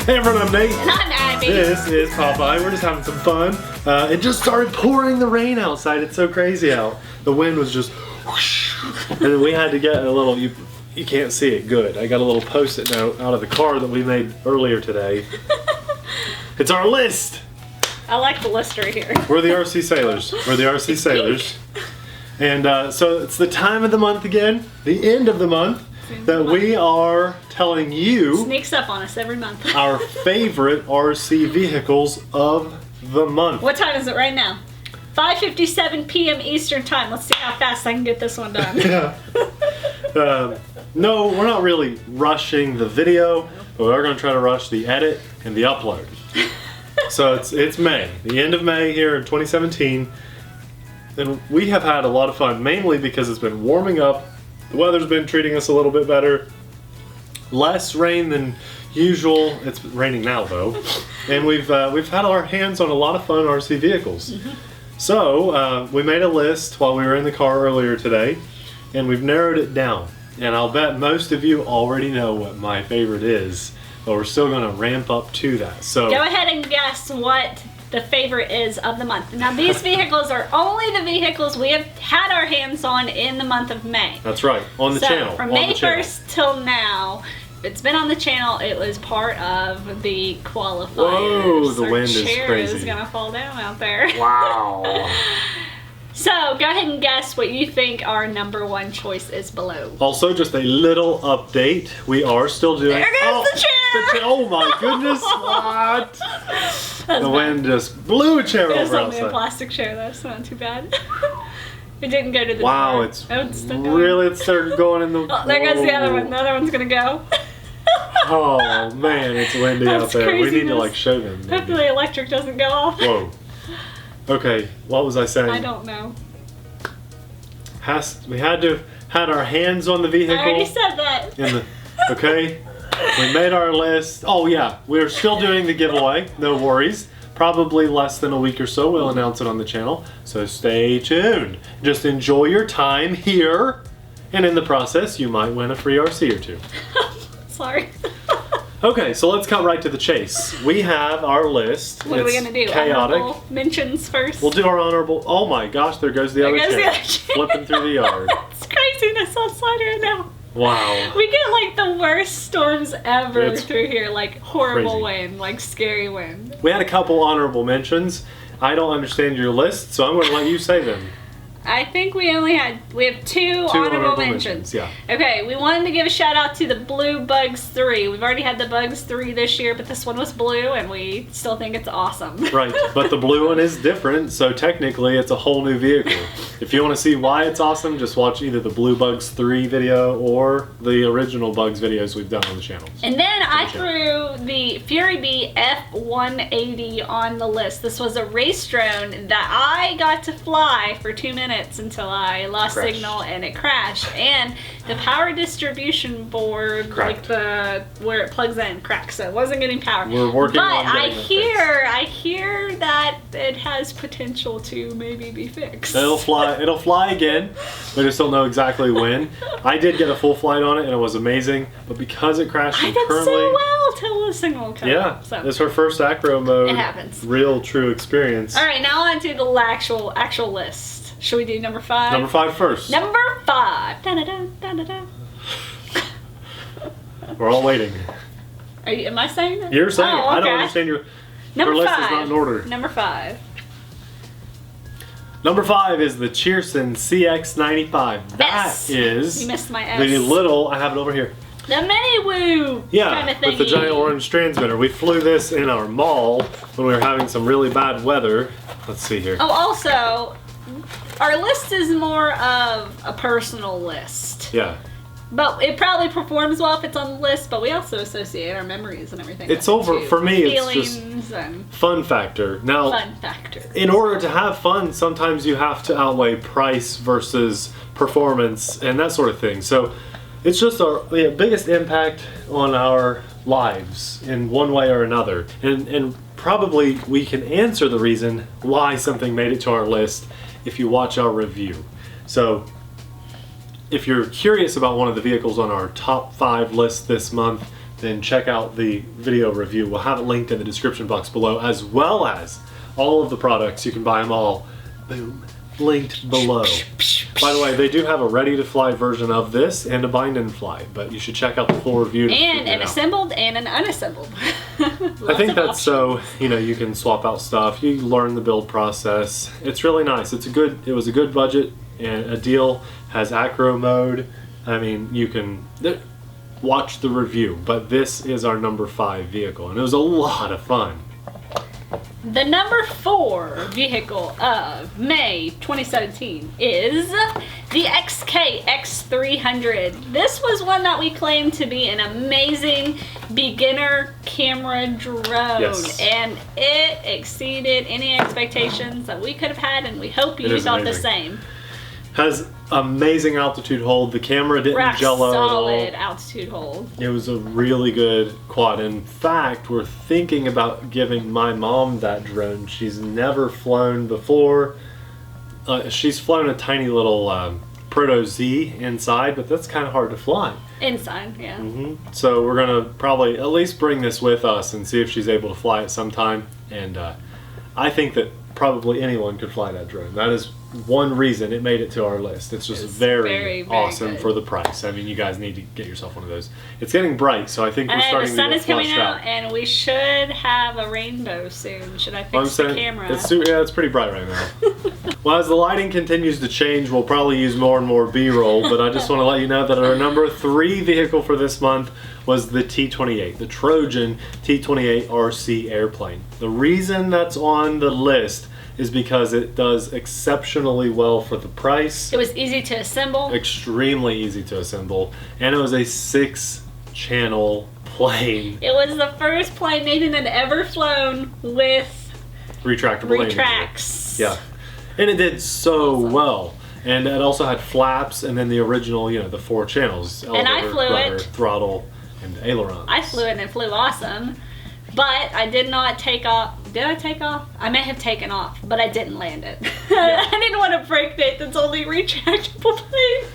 Hey everyone, I'm Nate. And I'm Abby. This is Popeye. We're just having some fun. It just started pouring the rain outside. It's so crazy out. The wind was just whoosh. And then we had to get a little, you can't see it good. I got a little post-it note out of the car that we made earlier today. It's our list. I like the list right here. We're the TheRcSaylors. We're the TheRcSaylors. And so it's the time of the month again, the end of the month, that we are telling you Sneaks up on us every month. our favorite RC vehicles of the month. What time is it right now? 5:57 p.m. Eastern time. Let's see how fast I can get this one done. Yeah. No, we're not really rushing the video, but we are going to try to rush the edit and the upload. So it's May, the end of May here in 2017, and we have had a lot of fun, mainly because it's been warming up. The weather's been treating us a little bit better. Less rain than usual. It's raining now though, and we've had our hands on a lot of fun RC vehicles. So we made a list while we were in the car earlier today, and we've narrowed it down. And I'll bet most of you already know what my favorite is, but we're still going to ramp up to that. So go ahead and guess what the favorite is of the month. Now these vehicles are only the vehicles we have had our hands on in the month of May. That's right, on the channel. From May 1st till now, it's been on the channel. It was part of the qualifiers. Whoa, the wind is chair crazy. is gonna fall down out there. Wow. So go ahead and guess what you think our number 1 choice is below. Also, just a little update. We are still doing. There goes the chair! Oh my goodness! What? The wind just blew a chair It was over only a outside. plastic chair though, so not too bad. It didn't go to the Wow, door. it's Oh, still going. really it started going in the. Oh, there goes the other Whoa. one. The other one's gonna go. Oh man, it's windy out That's there. We need to craziness. like show them. maybe. Hopefully the electric doesn't go off. Whoa. Okay, what was I saying? I don't know. We had to had our hands on the vehicle. I already said that. Okay, we made our list. Oh yeah, we're still doing the giveaway. No worries. Probably less than a week or so. We'll announce it on the channel. So stay tuned. Just enjoy your time here, and in the process, you might win a free RC or two. Sorry. Okay, so let's cut right to the chase. We have our list. What are we It's gonna do? chaotic. Honorable mentions first. We'll do our honorable. Oh my gosh, there goes the There other goes the chair. other chair. Flipping through the yard. It's craziness outside right now. Wow. We get like the worst storms ever It's through here, like horrible crazy. wind, like scary wind. We had a couple honorable mentions. I don't understand your list, so I'm going to let you say them. I think we have two honorable mentions. Yeah. Okay, we wanted to give a shout out to the Blue Bugs 3. We've already had the Bugs 3 this year, but this one was blue and we still think it's awesome. Right, but the blue one is different, so technically it's a whole new vehicle. If you want to see why it's awesome, just watch either the Blue Bugs 3 video or the original Bugs videos we've done on the channel. And then I threw the FuriBee F180 on the list. This was a race drone that I got to fly for 2 minutes until I lost signal and it crashed. And the power distribution board, Cracked. like where it plugs in, cracked. So it wasn't getting power. We're working but on getting I hear that it has potential to maybe be fixed. It'll fly again. We just don't know exactly when. I did get a full flight on it and it was amazing, but because it crashed I did currently, so well till the signal cut. yeah, So it's her first acro mode. it happens. Real true experience. All right, now on to the actual list. Should we do number 5? Number 5 first. Number 5. Da-da-da, da-da-da. We're all waiting. Am I saying that? You're saying it. Oh, I don't okay. understand your Number list 5. is not in order. Number 5. Number 5 is the Cheerson CX95. That S. is You missed my S. the little, I have it over here. The mini woo Yeah, kind of thing. with the giant orange transmitter. We flew this in our mall when we were having some really bad weather. Let's see here. Oh, also, our list is more of a personal list. Yeah. But it probably performs well if it's on the list, but we also associate our memories and everything. It's with it, over, too. for me, it's just feelings and fun factor. Now, fun factor. in order to have fun, sometimes you have to outweigh price versus performance and that sort of thing. So it's just our biggest impact on our lives in one way or another. And probably we can answer the reason why something made it to our list if you watch our review. So if you're curious about one of the vehicles on our top 5 list this month, then check out the video review. We'll have it linked in the description box below, as well as all of the products. You can buy them all. Boom. Linked below. By the way, they do have a ready-to-fly version of this and a bind-and-fly, but you should check out the full review. And an assembled and an unassembled. I think that's so, you know, you can swap out stuff. You learn the build process. It's really nice. It was a good budget and a deal. Has acro mode. I mean, you can watch the review, but this is our number 5 vehicle, and it was a lot of fun. The number 4 vehicle of May 2017 is the XK-X300. This was one that we claimed to be an amazing beginner camera drone. Yes. And it exceeded any expectations that we could have had, and we hope you thought the same. Has amazing altitude hold. The camera didn't jello at all. Solid altitude hold. It was a really good quad. In fact, we're thinking about giving my mom that drone. She's never flown before. She's flown a tiny little Proto Z inside, but that's kind of hard to fly. Inside, yeah. So we're gonna probably at least bring this with us and see if she's able to fly it sometime. And I think that probably anyone could fly that drone. That is one reason it made it to our list. It's just very, very awesome good for the price. I mean, you guys need to get yourself one of those. It's getting bright, so I think we're starting to get the sun is coming out, out, and we should have a rainbow soon. Should I fix the camera? It's pretty bright right now. Well, as the lighting continues to change, we'll probably use more and more B-roll, but I just want to let you know that our number 3 vehicle for this month was the T-28, the Trojan T-28 RC airplane. The reason that's on the list is because it does exceptionally well for the price. It was easy to assemble. Extremely easy to assemble. And it was a 6-channel plane. It was the first plane Nathan had ever flown with retractable retracts. Yeah. And it did so well. And it also had flaps and then the original, you know, the 4 channels. Elevator, and I flew rudder, it. Throttle, and ailerons. I flew it and it flew awesome. But I did not take off. Did I take off? I may have taken off, but I didn't land it. Yeah. I didn't want to break Nathan's only retractable plane.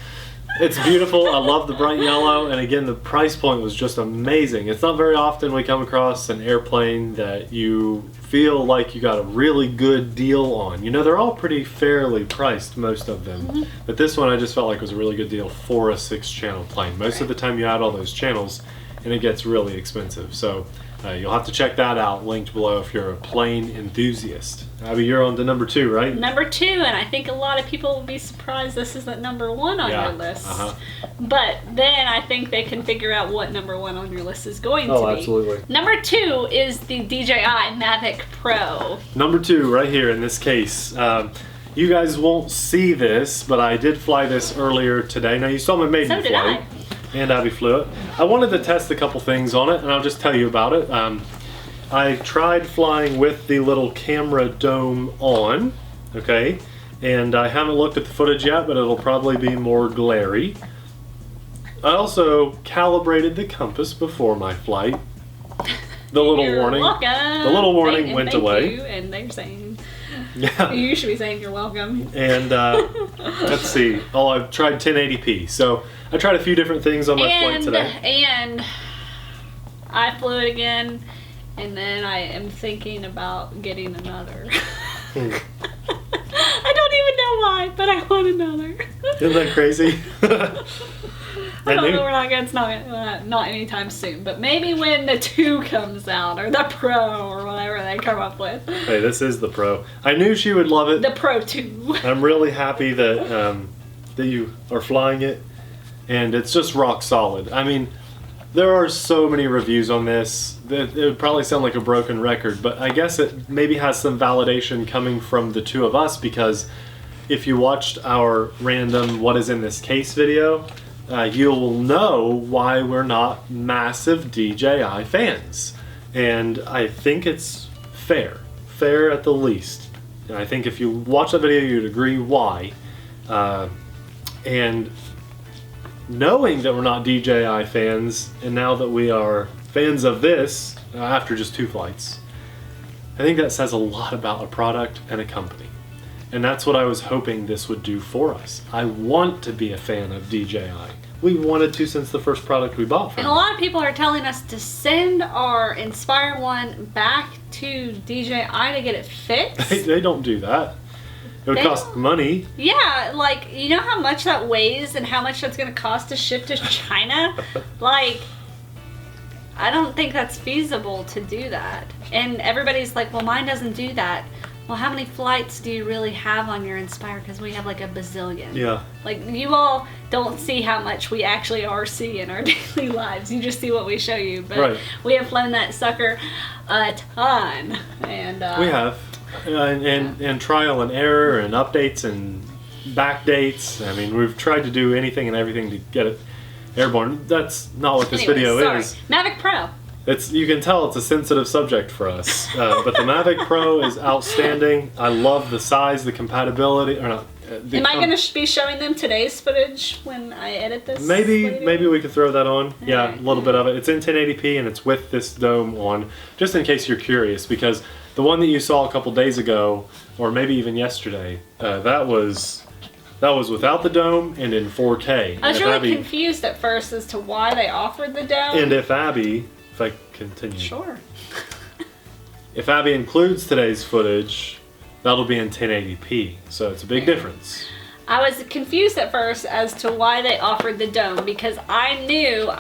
It's beautiful. I love the bright yellow. And again, the price point was just amazing. It's not very often we come across an airplane that you feel like you got a really good deal on. You know, they're all pretty fairly priced, most of them. But this one I just felt like was a really good deal for a 6-channel plane. Most of the time you add all those channels and it gets really expensive. So you'll have to check that out, linked below if you're a plane enthusiast. Abby, you're on to number 2, right? Number 2, and I think a lot of people will be surprised this isn't number 1 on your list. But then I think they can figure out what number 1 on your list is going to be. Oh, absolutely. Number 2 is the DJI Mavic Pro. Number 2 right here in this case. You guys won't see this, but I did fly this earlier today. Now you saw my maiden flight. And Abby flew it. I wanted to test a couple things on it, and I'll just tell you about it. I tried flying with the little camera dome on, okay? And I haven't looked at the footage yet, but it'll probably be more glary. I also calibrated the compass before my flight. The little warning. Welcome. The little warning went away. You, and they're saying, yeah. You should be saying you're welcome. And let's see. Oh, I've tried 1080p. So I tried a few different things on my flight today. And I flew it again, and then I am thinking about getting another. I don't even know why, but I want another. Isn't that crazy? I don't know, it's not anytime soon, but maybe when the 2 comes out, or the Pro, or whatever they come up with. Hey, this is the Pro. I knew she would love it. The Pro 2. I'm really happy that that you are flying it, and it's just rock solid. I mean, there are so many reviews on this that it would probably sound like a broken record, but I guess it maybe has some validation coming from the 2 of us, because if you watched our random What Is In This Case video, you'll know why we're not massive DJI fans. And I think it's fair at the least. And I think if you watch that video, you'd agree why. And knowing that we're not DJI fans, and now that we are fans of this, after just 2 flights, I think that says a lot about a product and a company. And that's what I was hoping this would do for us. I want to be a fan of DJI. we wanted to since the first product we bought from And a lot of people are telling us to send our Inspire 1 back to DJI to get it fixed. They don't do that. It would cost money. Yeah, like, you know how much that weighs and how much that's going to cost to ship to China? Like, I don't think that's feasible to do that. And everybody's like, well, mine doesn't do that. Well, how many flights do you really have on your Inspire? Because we have like a bazillion. Yeah. Like, you all don't see how much we actually RC in our daily lives. You just see what we show you. But we have flown that sucker a ton. And we have. And trial and error and updates and back dates. I mean, we've tried to do anything and everything to get it airborne. That's not what this video is. Mavic Pro. You can tell it's a sensitive subject for us, but the Mavic Pro is outstanding. I love the size, the compatibility, or not. Am I going to be showing them today's footage when I edit this? Maybe we could throw that on. Yeah, a little bit of it. It's in 1080p and it's with this dome on, just in case you're curious, because the one that you saw a couple days ago, or maybe even yesterday, that was without the dome and in 4K. I was really confused at first as to why they offered the dome. And if Abby, if I continue. Sure. If Abby includes today's footage, that'll be in 1080p, so it's a big difference. I was confused at first as to why they offered the dome, because I knew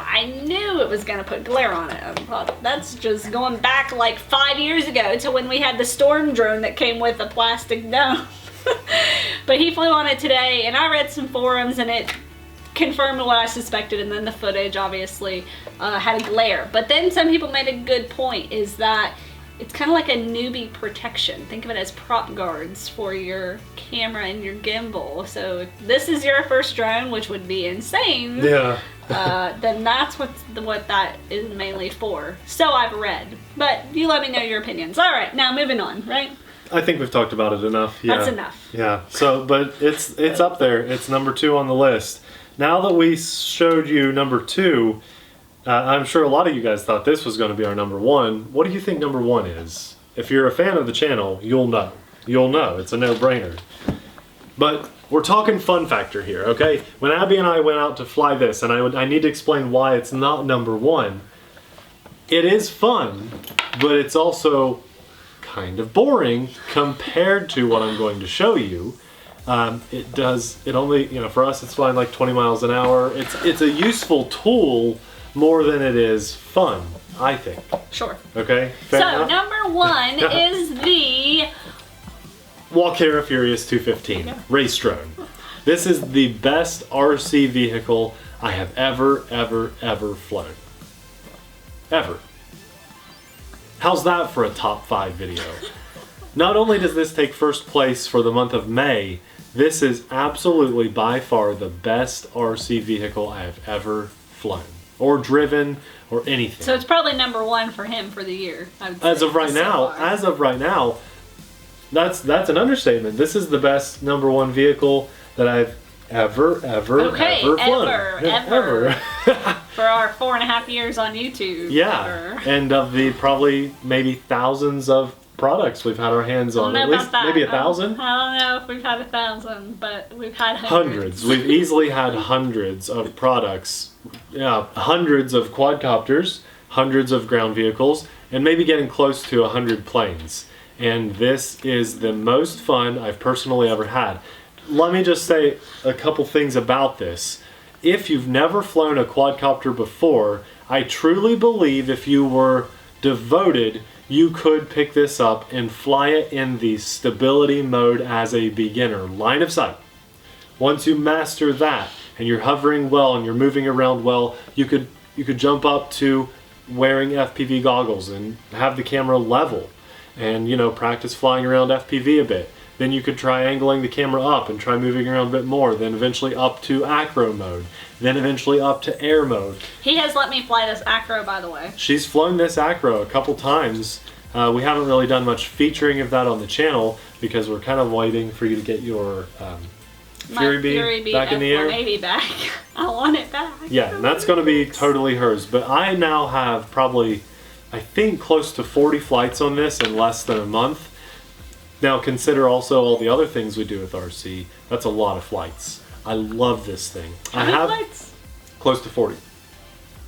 it was going to put glare on it. I thought, that's just going back like 5 years ago to when we had the storm drone that came with a plastic dome. But he flew on it today, and I read some forums, and it confirmed what I suspected, and then the footage obviously had a glare. But then some people made a good point, is that it's kind of like a newbie protection. Think of it as prop guards for your camera and your gimbal. So if this is your first drone, which would be insane, yeah, then that's what that is mainly for. So I've read. But you let me know your opinions. All right, now moving on, right? I think we've talked about it enough. Yeah. That's enough. Yeah. So, but it's up there. It's number 2 on the list. Now that we showed you number 2, I'm sure a lot of you guys thought this was going to be our number 1. What do you think number 1 is? If you're a fan of the channel, you'll know. You'll know. It's a no-brainer. But we're talking fun factor here, okay? When Abby and I went out to fly this, and I need to explain why it's not number 1. It is fun, but it's also kind of boring compared to what I'm going to show you. It only, for us it's flying like 20 miles an hour. It's a useful tool more than it is fun, I think. Sure. Okay? Fair enough? Number 1 is the Walkera Furious 215 race drone. This is the best RC vehicle I have ever flown. Ever. How's that for a top 5 video? Not only does this take first place for the month of May, this is absolutely by far the best RC vehicle I have ever flown or driven or anything. So it's probably number 1 for him for the year, I would say. As of right now, that's an understatement. This is the best number 1 vehicle that I've ever flown. Ever. For our 4.5 years on YouTube. Yeah. Ever. And of the probably maybe thousands of products we've had our hands on, at least maybe 1,000. I don't know if we've had 1,000, but we've had hundreds. We've easily had hundreds of products, hundreds of quadcopters, hundreds of ground vehicles, and maybe getting close to 100 planes. And this is the most fun I've personally ever had. Let me just say a couple things about this. If you've never flown a quadcopter before, I truly believe if you were devoted, you could pick this up and fly it in the stability mode as a beginner, line of sight. Once you master that and you're hovering well and you're moving around well, you could jump up to wearing FPV goggles and have the camera level and practice flying around FPV a bit. Then you could try angling the camera up and try moving around a bit more, then eventually up to acro mode, then eventually up to air mode. He has let me fly this acro, by the way. She's flown this acro a couple times. We haven't really done much featuring of that on the channel because we're kind of waiting for you to get your FuriBee back in the air. FuriBee F180 back. I want it back. Yeah, and that's going to be totally hers. But I now have probably, I think, close to 40 flights on this in less than a month. Now consider also all the other things we do with RC. That's a lot of flights. I love this thing. How many flights? Close to 40.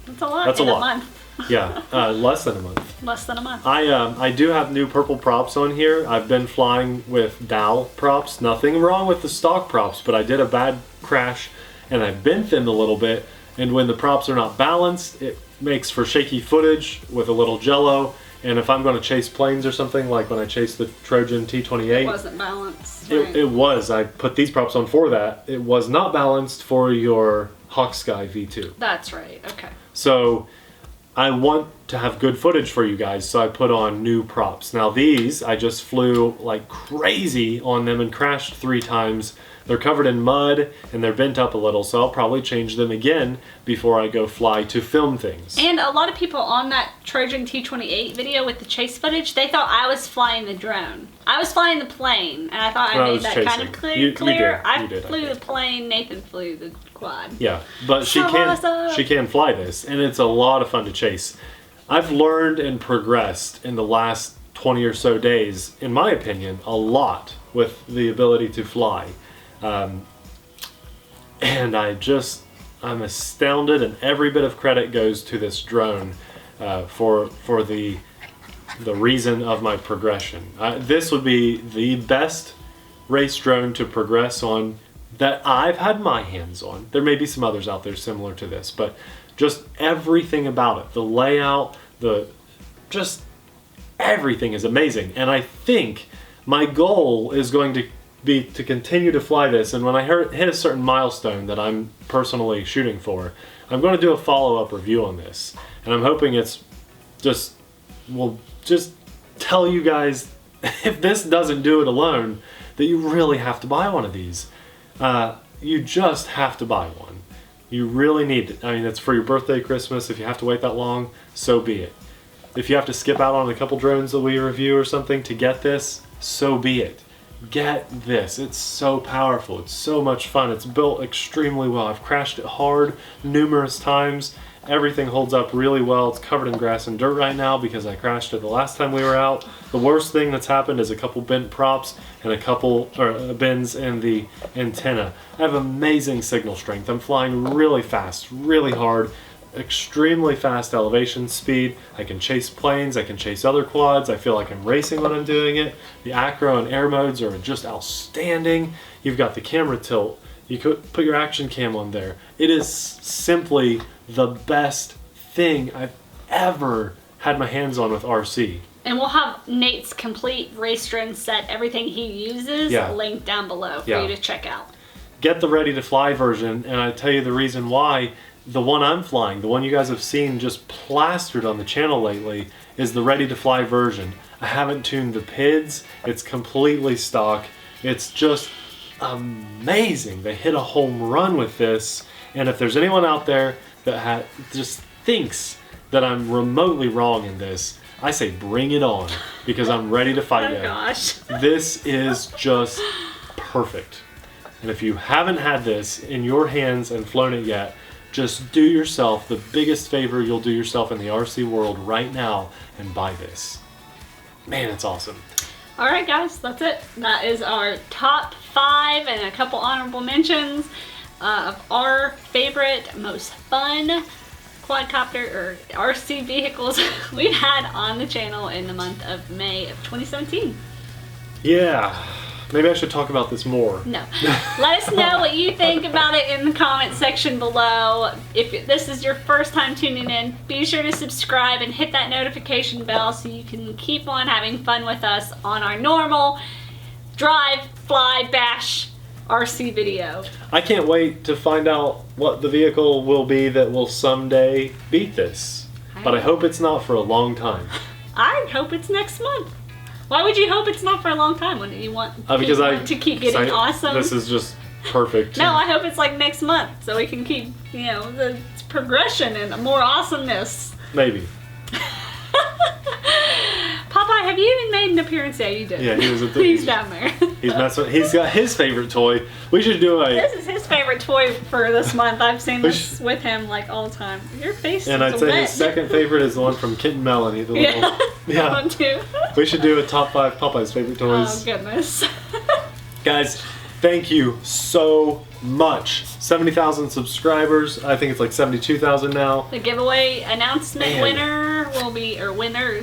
That's a lot. That's a in lot. A month. Yeah, less than a month. Less than a month. I do have new purple props on here. I've been flying with dowel props. Nothing wrong with the stock props, but I did a bad crash and I bent them a little bit. And when the props are not balanced, it makes for shaky footage with a little jello. And if I'm going to chase planes or something, like when I chased the Trojan T28, it wasn't balanced. Right? It was. I put these props on for that. It was not balanced for your Hawksky V2. That's right. Okay. So I want to have good footage for you guys, so I put on new props. Now these, I just flew like crazy on them and crashed 3 times. They're covered in mud and they're bent up a little, so I'll probably change them again before I go fly to film things. And a lot of people on that Trojan T28 video with the chase footage, they thought I was flying the drone. I was flying the plane, and I thought I made that kind of clear. You did. I flew the plane, Nathan flew the quad. Yeah, but she can fly this, and it's a lot of fun to chase. I've learned and progressed in the last 20 or so days, in my opinion, a lot with the ability to fly. And I'm astounded, and every bit of credit goes to this drone for the reason of my progression. This would be the best race drone to progress on that I've had my hands on. There may be some others out there similar to this, but just everything about it, the layout, just everything is amazing. And I think my goal is going to be to continue to fly this, and when I hit a certain milestone that I'm personally shooting for, I'm going to do a follow-up review on this, and I'm hoping will just tell you guys, if this doesn't do it alone, that you really have to buy one of these. You just have to buy one. You really need it. I mean, it's for your birthday, Christmas. If you have to wait that long, so be it. If you have to skip out on a couple drones that we review or something to get this, so be it. Get this. It's so powerful. It's so much fun. It's built extremely well. I've crashed it hard numerous times. Everything holds up really well. It's covered in grass and dirt right now because I crashed it the last time we were out. The worst thing that's happened is a couple bent props and a couple bends in the antenna. I have amazing signal strength. I'm flying really fast, really hard, extremely fast elevation speed. I can chase planes, I can chase other quads. I feel like I'm racing when I'm doing it. The acro and air modes are just outstanding. You've got the camera tilt. You could put your action cam on there. It is simply the best thing I've ever had my hands on with RC. And we'll have Nate's complete race drone set, everything he uses, linked down below for you to check out. Get the ready to fly version, and I tell you the reason why. The one I'm flying, the one you guys have seen just plastered on the channel lately, is the ready to fly version. I haven't tuned the PIDs. It's completely stock. It's just amazing. They hit a home run with this, and if there's anyone out there that just thinks that I'm remotely wrong in this, I say bring it on, because I'm ready to fight you. Gosh. This is just perfect. And if you haven't had this in your hands and flown it yet, just do yourself the biggest favor you'll do yourself in the RC world right now and buy this. Man, it's awesome. Alright guys, that's it. That is our top 5 and a couple honorable mentions of our favorite, most fun quadcopter or RC vehicles we've had on the channel in the month of May of 2017. Yeah. Maybe I should talk about this more. No. Let us know what you think about it in the comment section below. If this is your first time tuning in, be sure to subscribe and hit that notification bell so you can keep on having fun with us on our normal drive, fly, bash RC video. I can't wait to find out what the vehicle will be that will someday beat this. But I hope it's not for a long time. I hope it's next month. Why would you hope it's not for a long time? Wouldn't you want to keep getting awesome? This is just perfect. No, I hope it's like next month so we can keep, the progression and more awesomeness. Maybe. Popeye, have you even made an appearance yet? You did. Yeah, he was at He's down there. He's got his favorite toy. We should do This is his favorite toy for this month. I've seen this with him like all the time. Your face and is I'd say wet. his second favorite is the one from Kit and Melanie. The little, that one too. We should do a top 5 Popeye's favorite toys. Oh goodness. Guys, Thank you so much. 70,000 subscribers. I think it's like 72,000 now. The giveaway announcement Man. winners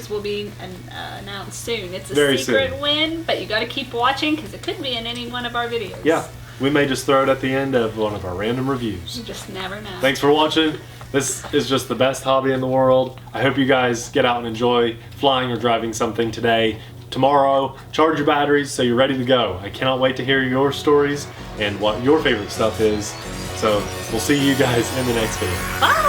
will be announced soon. It's a Very secret soon. win, but you got to keep watching because it could be in any one of our videos. Yeah, we may just throw it at the end of one of our random reviews. You just never know. Thanks for watching. This is just the best hobby in the world. I hope you guys get out and enjoy flying or driving something today. Tomorrow, charge your batteries so you're ready to go. I cannot wait to hear your stories and what your favorite stuff is. So we'll see you guys in the next video. Bye!